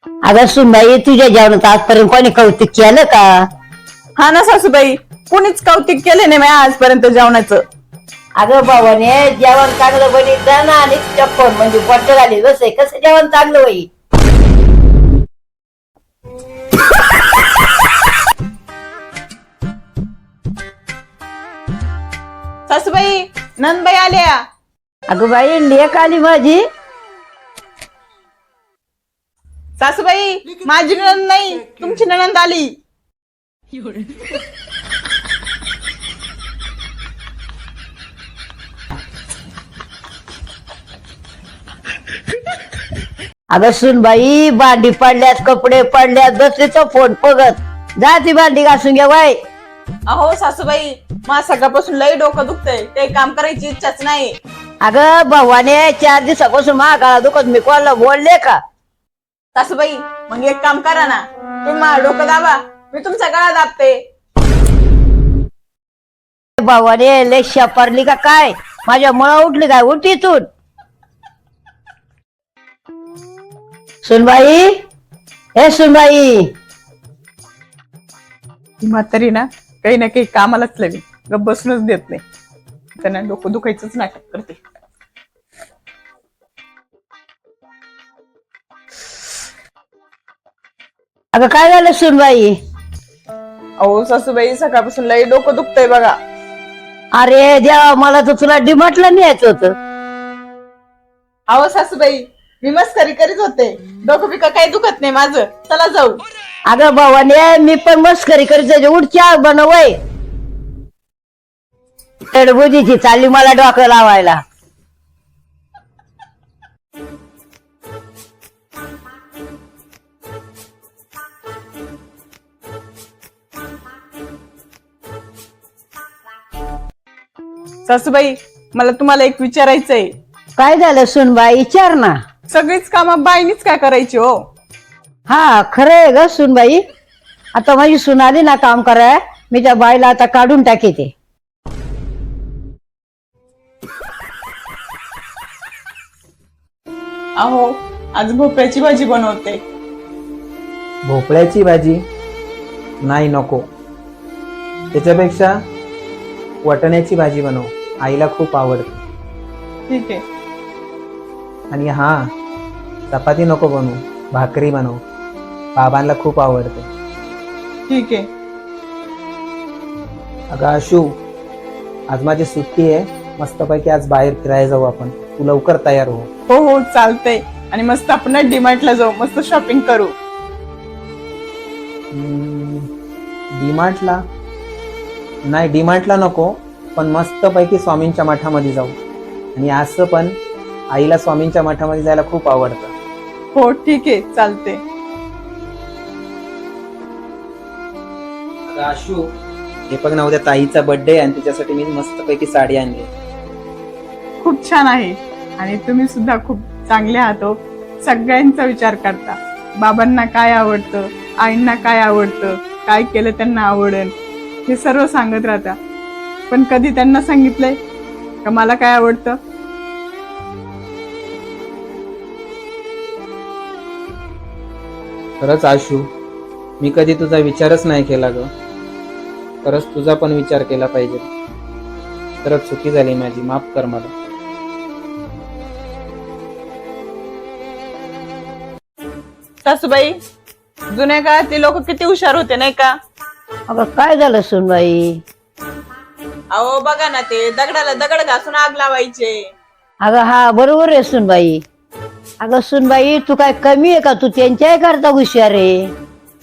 अगं सुनबाई, तुझ्या जेवणात आजपर्यंत कोणी कौतुक केलं का? हा ना सासूबाई, कुणीच कौतिक केले नाही माझ्या आजपर्यंत जेवणाचं. अगं भावाने, जेवण चांगलं बनी ना आणि तुझ्या फोन म्हणजे बट्ट झाली बस कसं जेवण चांगलं होई. सासूबाई, नंदबाई आल्या. अगं बाई, लेक आली माझी. सासूबाई, माझी नणंद नाही, तुमची नणंद आली. अगं सुनबाई, भांडी पडल्यात, कपडे पडल्यात, बसली तो फोन बघत. जा ती भांडी घासून घ्या बाई. अहो सासूबाई, मला सकाळपासून लई डोकं दुखतंय, काही काम करायची इच्छाच नाही. अगं भावाने, 4 दिवसापासून महागाळा दुखत, मी कोणाला बोलले का? सासूबाई, मग एक काम करा ना, तुम्ही मला डोकं दाबा, मी तुमचा गळा दाबते. भावाने, लय शापारली का काय? माझ्या मुळा उठली काय? उठ इथून. सुनबाई, हे सुनबाई. ही म्हातारी ना काही ना काही कामालाच लावी, गप बसूनच देत नाही. त्यांना डोकं दुखायचंच नाटक करते. अगं काय झालं सुनबाई? अहो सासूबाई, सकाळपासून लई डोकं दुखतंय बघा. अरे देवा, मला तर तुला डिमार्टला न्यायचं होतं. अहो सासूबाई, मी मस्करी करीत होते, डोकं बिकं काही दुखत नाही माझं, चला जाऊ. अगं भावाने, मी पण मस्करी करीत, उठ चहा बनवय. टरबुजीची चालली मला डोकं लावायला. सासूबाई, मला तुम्हाला एक विचारायचंय. काय झालं सुनबाई? विचार ना. सगळीच कामं बाईनीच काय करायची हो? हा, खरंय ग सुनबाई. आता माझी सून आली ना काम कराय, मी त्या बाईला आता काढून टाकीते. अहो, आज भोपळ्याची भाजी बनवते. भोपळ्याची भाजी नाही, नको. त्याच्यापेक्षा वाटाण्याची भाजी बनव, आईला खूप आवडते. ठीक आहे. आणि हा, चपाती नको बनवू, भाकरी बनव, बाबांना खूप आवडते. ठीक आहे. अगं आशू, आज माझी सुट्टी आहे, मस्तपैकी आज बाहेर फिरायला जाऊ आपण. तू लवकर तयार हो. हो हो, चालतंय. आणि मस्त आपण डीमार्टला जाऊ, मस्त शॉपिंग करू. डीमार्टला नाही, डीमार्टला नको, पण मस्तपैकी स्वामींच्या मठामध्ये जाऊ. आणि असं पण आईला स्वामींच्या मठामध्ये जायला खूप आवडतं. हो ठीक आहे, चालते. अगं आशू, हे बघ ना, उद्या ताईचा बर्थडे आणि तिच्यासाठी मी मस्तपैकी साडी आणली. खूप छान आहे. आणि तुम्ही सुद्धा खूप चांगले आहात हो. सगळ्यांचा विचार करता. बाबांना काय आवडतं, आईंना काय आवडतं, काय केलं त्यांना आवडेल, हे सर्व सांगत राहता. पण कधी त्यांना सांगितलंय का मला काय आवडतं? खरंच आशू, मी कधी तुझा विचारच नाही केला ग. खरंच तुझा पण विचार केला पाहिजे. खरंच चुकी झाली माझी, माफ कर मला. सासूबाई, जुन्या काळातले लोक किती हुशार होते नाही का? अगं काय झालं सुनबाई? अहो बघा ना, ते दगडाला दगड घासून आग लावायचे. अगं हा, बरोबर आहे सुनबाई. अगं सुनबाई, तू काय कमी आहे का? तू त्यांच्याही करता हुशार आहे.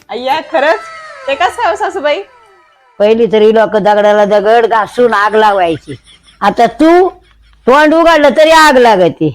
अय्या, खरंच? ते कसं आहे सासूबाई? पहिली तरी लोक दगडाला दगड घासून आग लावायची. आता तू तोंड उघडलं तरी आग लागते.